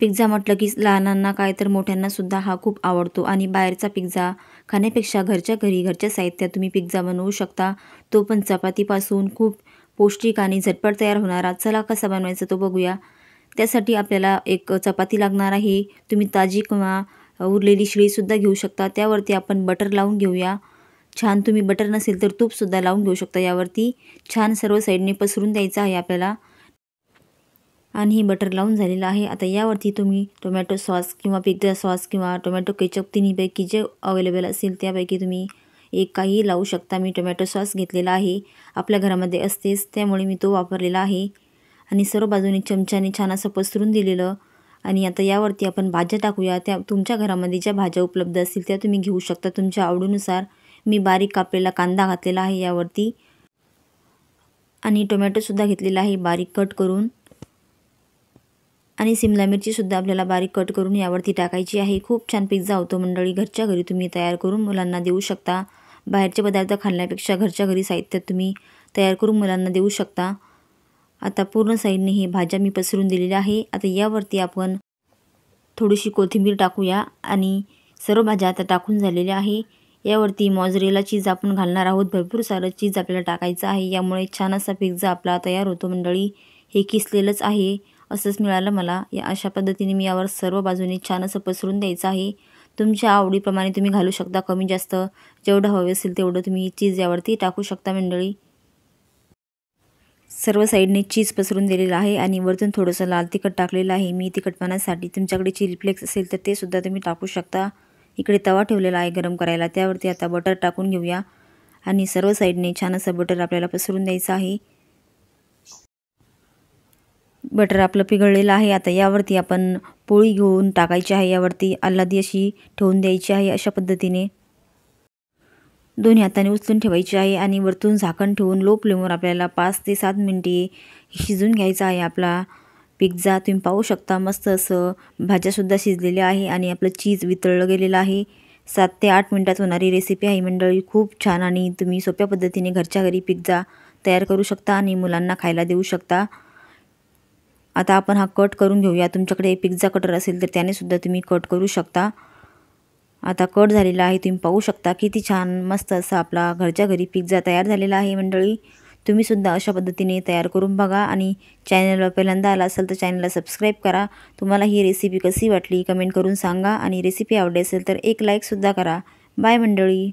Pizza म्हटलं की लहानांना काय तर मोठ्यांनासुद्धा हा खूप आवडतो आणि बाहेरचा पिझ्झा खाण्यापेक्षा घरच्या घरी घरच्या साहित्यात तुम्ही पिझ्झा बनवू शकता. तो पण चपातीपासून खूप पौष्टिक आणि झटपट तयार होणारा. चला कसा बनवायचा तो बघूया. त्यासाठी आपल्याला एक चपाती लागणार आहे. तुम्ही ताजी किंवा उरलेली शिळीसुद्धा घेऊ शकता. त्यावरती आपण बटर लावून घेऊया. छान तुम्ही बटर नसेल तर तूपसुद्धा लावून घेऊ शकता. यावरती छान सर्व साईडने पसरून द्यायचं आहे आपल्याला. आणि हे बटर लावून झालेलं आहे. आता यावरती तुम्ही टोमॅटो सॉस किंवा पिझ्झा सॉस किंवा टोमॅटो केचप तिन्हीपैकी जे अवेलेबल असेल त्यापैकी तुम्ही एक काही लावू शकता. मी टोमॅटो सॉस घेतलेला आहे. आपल्या घरामध्ये असतेच त्यामुळे मी तो वापरलेला आहे. आणि सर्व बाजूने चमच्याने छान असं पसरून दिलेलं. आणि आता यावरती आपण भाज्या टाकूया. त्या तुमच्या घरामध्ये ज्या भाज्या उपलब्ध असतील त्या तुम्ही घेऊ शकता तुमच्या आवडीनुसार. मी बारीक कापलेला कांदा घातलेला आहे यावरती. आणि टोमॅटोसुद्धा घेतलेला आहे बारीक कट करून. आणि सिमला मिरचीसुद्धा आपल्याला बारीक कट करून यावरती टाकायची आहे. खूप छान पिझ्झा होतो मंडळी. घरच्या घरी तुम्ही तयार करून मुलांना देऊ शकता. बाहेरचे पदार्थ खाण्यापेक्षा घरच्या घरी साहित्यात तुम्ही तयार करून मुलांना देऊ शकता. आता पूर्ण साईडने हे भाज्या मी पसरून दिलेल्या आहे. आता यावरती आपण थोडीशी कोथिंबीर टाकूया. आणि सर्व भाज्या आता टाकून झालेल्या आहे. यावरती मॉझरेला चीज आपण घालणार आहोत. भरपूर सारं चीज आपल्याला टाकायचं आहे. यामुळे छान असा पिझ्झा आपला तयार होतो मंडळी. हे किसलेलंच आहे असंच मिळालं मला. या अशा पद्धतीने मी यावर सर्व बाजूने छान असं पसरून द्यायचं आहे. तुमच्या आवडीप्रमाणे तुम्ही घालू शकता. कमी जास्त जेवढं हवे असेल तेवढं तुम्ही चीज यावरती टाकू शकता मंडळी. सर्व साईडने चीज पसरून दिलेलं आहे. आणि वरतून थोडंसं लाल तिखट टाकलेलं आहे मी तिखटपणासाठी. तुमच्याकडे चिली फ्लेक्स असेल तर ते सुद्धा तुम्ही टाकू शकता. इकडे तवा ठेवलेला आहे गरम करायला. त्यावरती आता बटर टाकून घेऊया. आणि सर्व साईडने छान असं बटर आपल्याला पसरून द्यायचं आहे. बटर आपलं पिघळलेलं आहे. आता यावरती आपण पोळी घेऊन टाकायची आहे. यावरती आल्लादी अशी ठेवून द्यायची आहे. अशा पद्धतीने दोन्ही हाताने उचलून ठेवायची आहे. आणि वरतून झाकण ठेवून लो फ्लेमवर आपल्याला 5 ते 7 मिनिटे शिजून घ्यायचा आहे आपला पिझ्झा. तुम्ही पाहू शकता मस्त असं भाज्यासुद्धा शिजलेल्या आहे आणि आपलं चीज वितळलं गेलेलं आहे. 7 ते 8 मिनिटात होणारी रेसिपी आहे मंडळी. खूप छान आणि तुम्ही सोप्या पद्धतीने घरच्या घरी पिझ्झा तयार करू शकता आणि मुलांना खायला देऊ शकता. आता आपण हा कट करून घेऊया. तुमच्याकडे पिझ्झा कटर असेल तर त्यानेसुद्धा तुम्ही कट करू शकता. आता कट झालेला आहे. तुम्ही पाहू शकता किती छान मस्त असा आपला घरच्या घरी पिझ्झा तयार झालेला आहे मंडळी. तुम्हीसुद्धा अशा पद्धतीने तयार करून बघा. आणि चॅनलवर पहिल्यांदा आला असेल तर चॅनलला सबस्क्राईब करा. तुम्हाला ही रेसिपी कशी वाटली कमेंट करून सांगा. आणि रेसिपी आवडली असेल तर एक लाईकसुद्धा करा. बाय मंडळी.